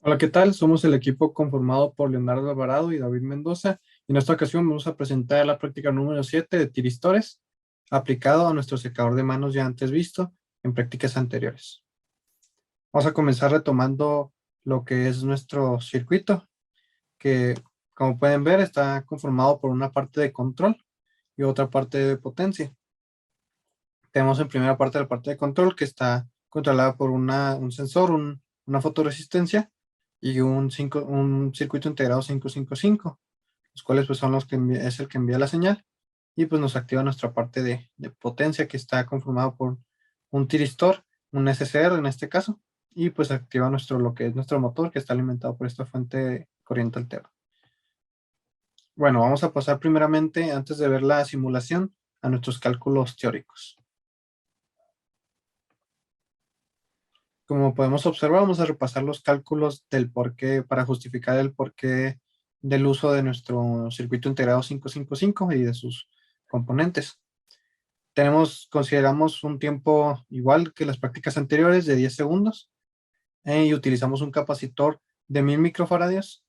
Hola, ¿qué tal? Somos el equipo conformado por Leonardo Alvarado y David Mendoza. Y en esta ocasión vamos a presentar la práctica número 7 de tiristores, aplicado a nuestro secador de manos ya antes visto en prácticas anteriores. Vamos a comenzar retomando lo que es nuestro circuito, que como pueden ver está conformado por una parte de control y otra parte de potencia. Tenemos en primera parte la parte de control que está controlada por un sensor, una fotoresistencia y un circuito integrado 555, los cuales pues son los que es el que envía la señal y pues nos activa nuestra parte de potencia que está conformado por un tiristor, un SCR en este caso, y pues activa lo que es nuestro motor que está alimentado por esta fuente de corriente alterna. Bueno, vamos a pasar primeramente, antes de ver la simulación, a nuestros cálculos teóricos. Como podemos observar, vamos a repasar los cálculos del porqué para justificar el porqué del uso de nuestro circuito integrado 555 y de sus componentes. Consideramos un tiempo igual que las prácticas anteriores de 10 segundos y utilizamos un capacitor de 1000 microfaradios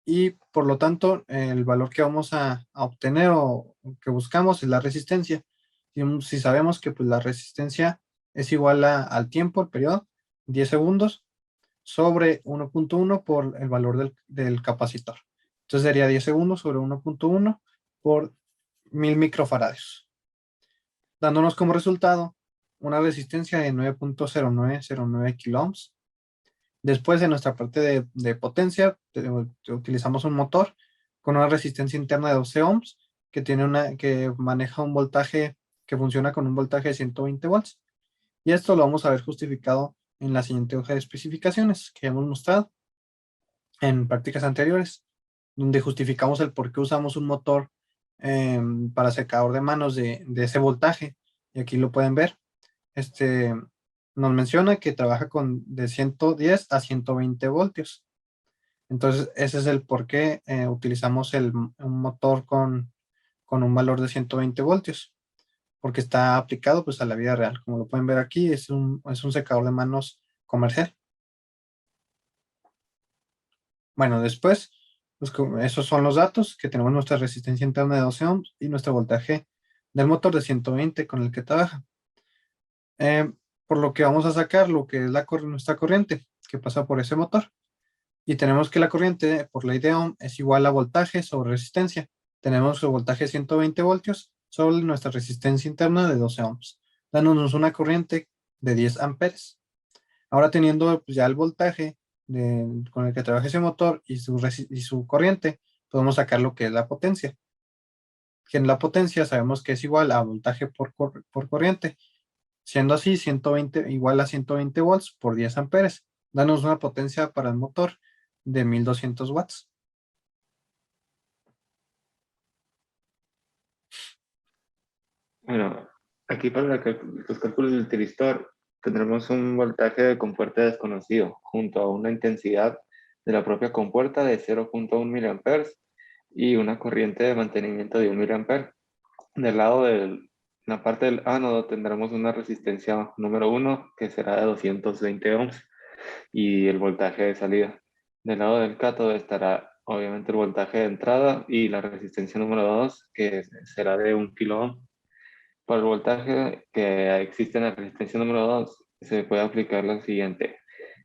y por lo tanto el valor que vamos a obtener o que buscamos es la resistencia. Si sabemos que pues, la resistencia es igual al tiempo, el periodo, 10 segundos, sobre 1.1 por el valor del capacitor. Entonces sería 10 segundos sobre 1.1 por 1000 microfaradios, dándonos como resultado una resistencia de 9.0909 kiloohms. Después, en nuestra parte de potencia, utilizamos un motor con una resistencia interna de 12 ohms que maneja un voltaje que funciona con un voltaje de 120 volts. Y esto lo vamos a ver justificado en la siguiente hoja de especificaciones que hemos mostrado en prácticas anteriores, donde justificamos el por qué usamos un motor para secador de manos de ese voltaje. Y aquí lo pueden ver. Este, Nos menciona que trabaja de 110 a 120 voltios. Entonces, ese es el por qué utilizamos un motor con un valor de 120 voltios, porque está aplicado pues, a la vida real. Como lo pueden ver aquí, es un secador de manos comercial. Bueno, después, pues, esos son los datos que tenemos nuestra resistencia interna de 12 ohms y nuestro voltaje del motor de 120 con el que trabaja. Eh, por lo que vamos a sacar lo que es nuestra corriente que pasa por ese motor. Y tenemos que la corriente por ley de Ohm es igual a voltaje sobre resistencia. Tenemos el voltaje 120 voltios sobre nuestra resistencia interna de 12 ohms, dándonos una corriente de 10 amperes. Ahora teniendo pues, ya el voltaje con el que trabaja ese motor y su corriente, podemos sacar lo que es la potencia. Que en la potencia sabemos que es igual a voltaje por corriente, siendo así 120 igual a 120 volts por 10 amperes, dándonos una potencia para el motor de 1200 watts. Bueno, aquí para los cálculos del tiristor tendremos un voltaje de compuerta desconocido junto a una intensidad de la propia compuerta de 0.1 miliamperes y una corriente de mantenimiento de 1 miliampere. Del lado de la parte del ánodo tendremos una resistencia número 1 que será de 220 ohms y el voltaje de salida. Del lado del cátodo estará obviamente el voltaje de entrada y la resistencia número 2 que será de 1 kilo ohm. Para el voltaje que existe en la resistencia número 2 se puede aplicar lo siguiente.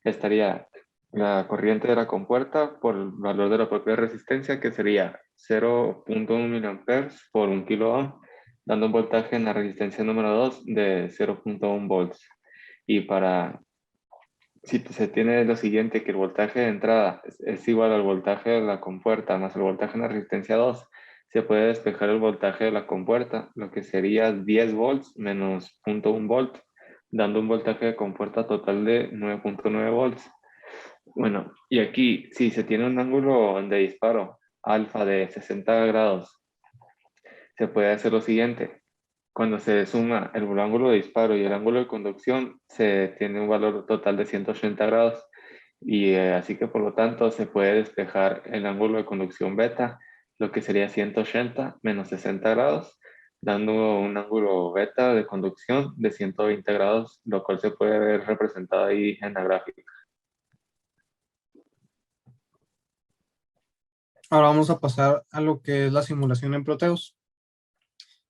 Estaría la corriente de la compuerta por el valor de la propia resistencia, que sería 0.1 miliamperes por 1 kilo ohm, dando un voltaje en la resistencia número 2 de 0.1 volts. Y si se tiene lo siguiente, que el voltaje de entrada es igual al voltaje de la compuerta más el voltaje en la resistencia 2, se puede despejar el voltaje de la compuerta, lo que sería 10 volts menos 0.1 volt, dando un voltaje de compuerta total de 9.9 volts. Bueno, y aquí, si se tiene un ángulo de disparo alfa de 60 grados, se puede hacer lo siguiente. Cuando se suma el ángulo de disparo y el ángulo de conducción, se tiene un valor total de 180 grados. Y así que por lo tanto se puede despejar el ángulo de conducción beta, lo que sería 180 menos 60 grados, dando un ángulo beta de conducción de 120 grados, lo cual se puede ver representado ahí en la gráfica. Ahora vamos a pasar a lo que es la simulación en Proteus.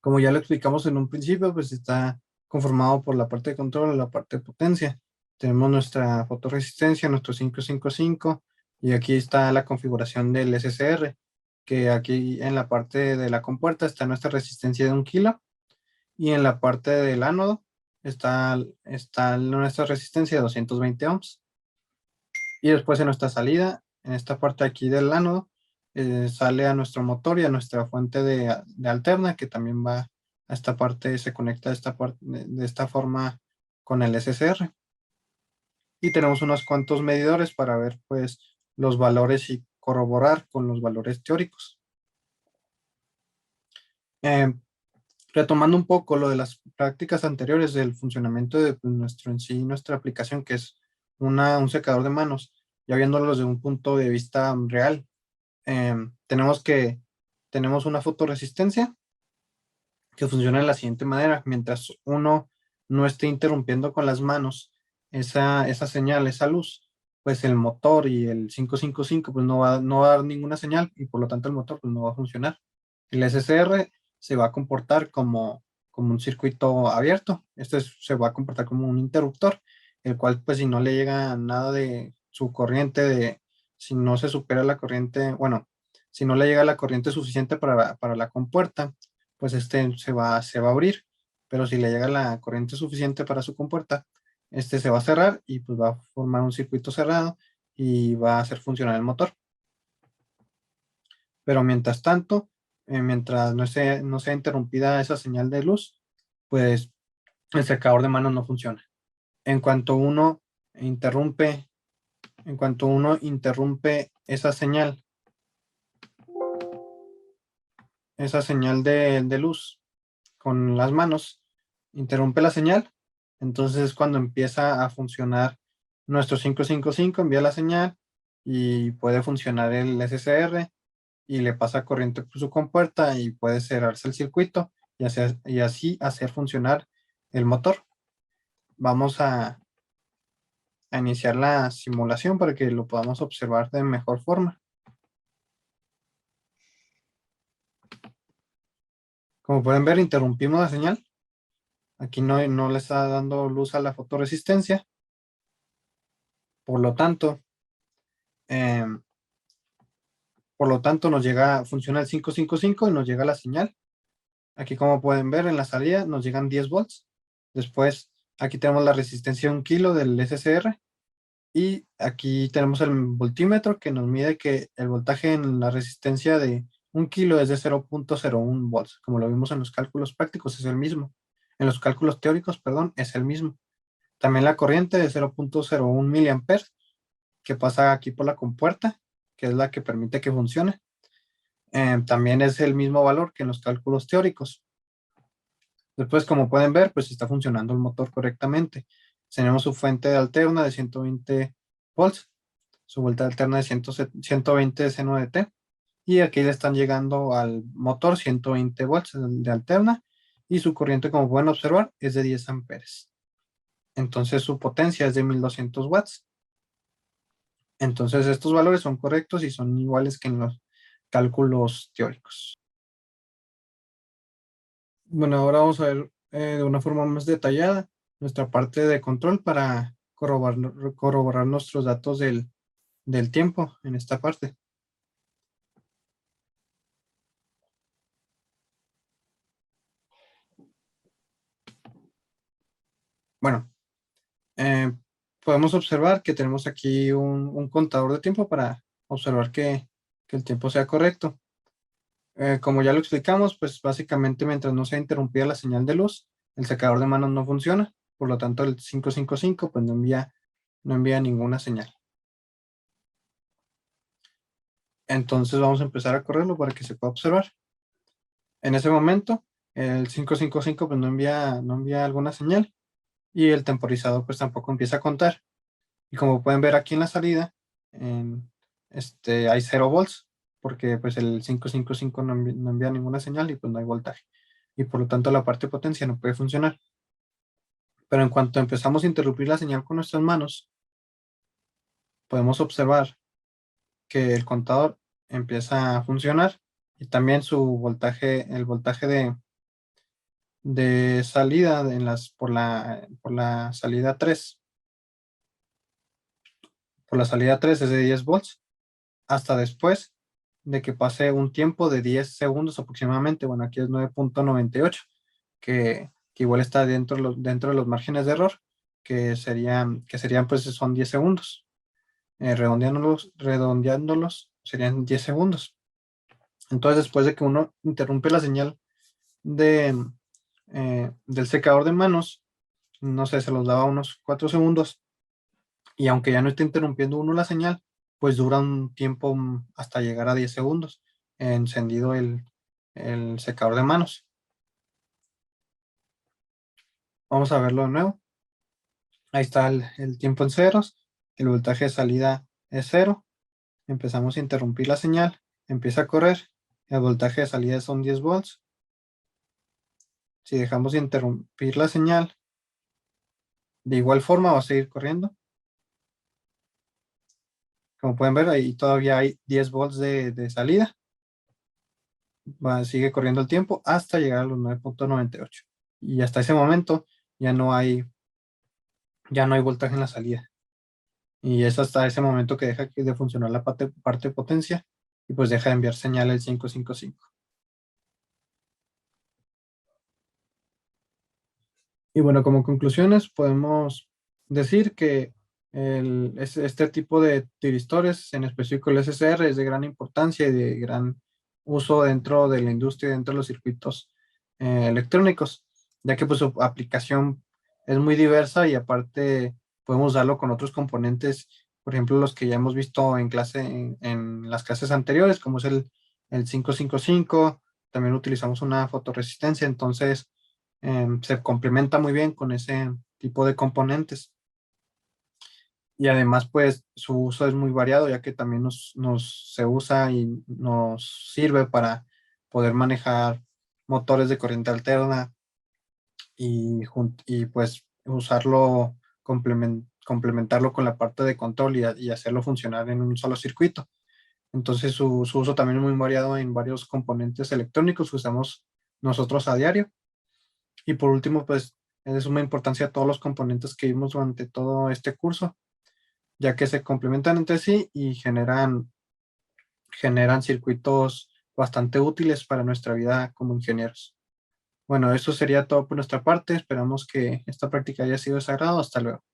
Como ya lo explicamos en un principio, pues está conformado por la parte de control y la parte de potencia. Tenemos nuestra fotoresistencia, nuestro 555, y aquí está la configuración del SSR, que aquí en la parte de la compuerta está nuestra resistencia de 1 kilo, y en la parte del ánodo está nuestra resistencia de 220 ohms. Y después en nuestra salida, en esta parte aquí del ánodo, sale a nuestro motor y a nuestra fuente de alterna, que también va a esta parte, se conecta de esta parte, de esta forma con el SSR. Y tenemos unos cuantos medidores para ver pues los valores y corroborar con los valores teóricos. Eh, Retomando un poco lo de las prácticas anteriores del funcionamiento de pues, nuestra aplicación, que es un secador de manos, ya viéndolo desde un punto de vista real. Tenemos una fotoresistencia que funciona de la siguiente manera: mientras uno no esté interrumpiendo con las manos esa señal, esa luz, pues el motor y el 555 pues no va a dar ninguna señal, y por lo tanto el motor pues no va a funcionar. El SSR se va a comportar como un circuito abierto. Se va a comportar como un interruptor, el cual pues si no le llega nada de su corriente, si no se supera la corriente, bueno, si no le llega la corriente suficiente para la compuerta, pues se va a abrir. Pero si le llega la corriente suficiente para su compuerta, se va a cerrar y pues va a formar un circuito cerrado y va a hacer funcionar el motor. Pero mientras tanto, mientras no sea interrumpida esa señal de luz, pues el secador de manos no funciona. En cuanto uno interrumpe, en cuanto uno interrumpe esa señal de luz con las manos, interrumpe la señal, entonces es cuando empieza a funcionar nuestro 555, envía la señal y puede funcionar el SSR, y le pasa corriente por su compuerta y puede cerrarse el circuito y así hacer funcionar el motor. Vamos a iniciar la simulación para que lo podamos observar de mejor forma. Como pueden ver, interrumpimos la señal. Aquí no le está dando luz a la fotoresistencia. Por lo tanto, em, funciona el 555 y nos llega la señal. Aquí, como pueden ver, en la salida nos llegan 10 volts. Después, aquí tenemos la resistencia de 1 kilo del SSR. Y aquí tenemos el voltímetro que nos mide que el voltaje en la resistencia de 1 kilo es de 0.01 volts. Como lo vimos en los cálculos prácticos, es el mismo. En los cálculos teóricos, perdón, es el mismo. También la corriente de 0.01 miliamperes que pasa aquí por la compuerta, que es la que permite que funcione. También es el mismo valor que en los cálculos teóricos. Después, como pueden ver, pues está funcionando el motor correctamente. Tenemos su fuente de alterna de 120 volts, su vuelta alterna de 120 seno de T, y aquí le están llegando al motor 120 volts de alterna, y su corriente, como pueden observar, es de 10 amperes. Entonces su potencia es de 1200 watts. Entonces estos valores son correctos y son iguales que en los cálculos teóricos. Bueno, ahora vamos a ver de una forma más detallada nuestra parte de control para corroborar nuestros datos del tiempo en esta parte. Bueno, eh, podemos observar que tenemos aquí un contador de tiempo para observar que el tiempo sea correcto. Como ya lo explicamos, pues básicamente mientras no sea interrumpida la señal de luz, el secador de manos no funciona. Por lo tanto, el 555 pues no envía ninguna señal. Entonces vamos a empezar a correrlo para que se pueda observar. En ese momento, el 555 pues no envía alguna señal, y el temporizador pues tampoco empieza a contar. Y como pueden ver aquí en la salida, hay 0 volts, porque pues el 555 no envía ninguna señal y pues no hay voltaje. Y por lo tanto la parte de potencia no puede funcionar. Pero en cuanto empezamos a interrumpir la señal con nuestras manos, podemos observar que el contador empieza a funcionar y también el voltaje de salida por la salida 3. Por la salida 3 es de 10 volts hasta después de que pase un tiempo de 10 segundos aproximadamente. Bueno, aquí es 9.98, que igual está dentro de los márgenes de error, que serían pues son 10 segundos. Redondeándolos serían 10 segundos. Entonces, después de que uno interrumpe la señal del secador de manos, no sé, se los daba unos 4 segundos, y aunque ya no esté interrumpiendo uno la señal, pues dura un tiempo hasta llegar a 10 segundos encendido el secador de manos. Vamos a verlo de nuevo. Ahí está el tiempo en ceros, el voltaje de salida es 0, empezamos a interrumpir la señal, empieza a correr, el voltaje de salida son 10 volts. Si dejamos de interrumpir la señal, de igual forma va a seguir corriendo. Como pueden ver, ahí todavía hay 10 volts de salida. Sigue corriendo el tiempo hasta llegar a los 9.98. Y hasta ese momento ya no hay voltaje en la salida. Y es hasta ese momento que deja de funcionar la parte de potencia y pues deja de enviar señal el 555. Y bueno, como conclusiones podemos decir que este tipo de tiristores, en específico el SSR, es de gran importancia y de gran uso dentro de la industria, dentro de los circuitos electrónicos, ya que pues su aplicación es muy diversa y aparte podemos usarlo con otros componentes, por ejemplo, los que ya hemos visto en las clases anteriores, como es el 555. También utilizamos una fotoresistencia, entonces se complementa muy bien con ese tipo de componentes. Y además, pues, su uso es muy variado, ya que también se usa y nos sirve para poder manejar motores de corriente alterna y pues usarlo, complementarlo con la parte de control y hacerlo funcionar en un solo circuito. Entonces, su uso también es muy variado en varios componentes electrónicos que usamos nosotros a diario. Y por último, pues es de suma importancia todos los componentes que vimos durante todo este curso, ya que se complementan entre sí y generan circuitos bastante útiles para nuestra vida como ingenieros. Bueno, eso sería todo por nuestra parte. Esperamos que esta práctica haya sido de su agrado. Hasta luego.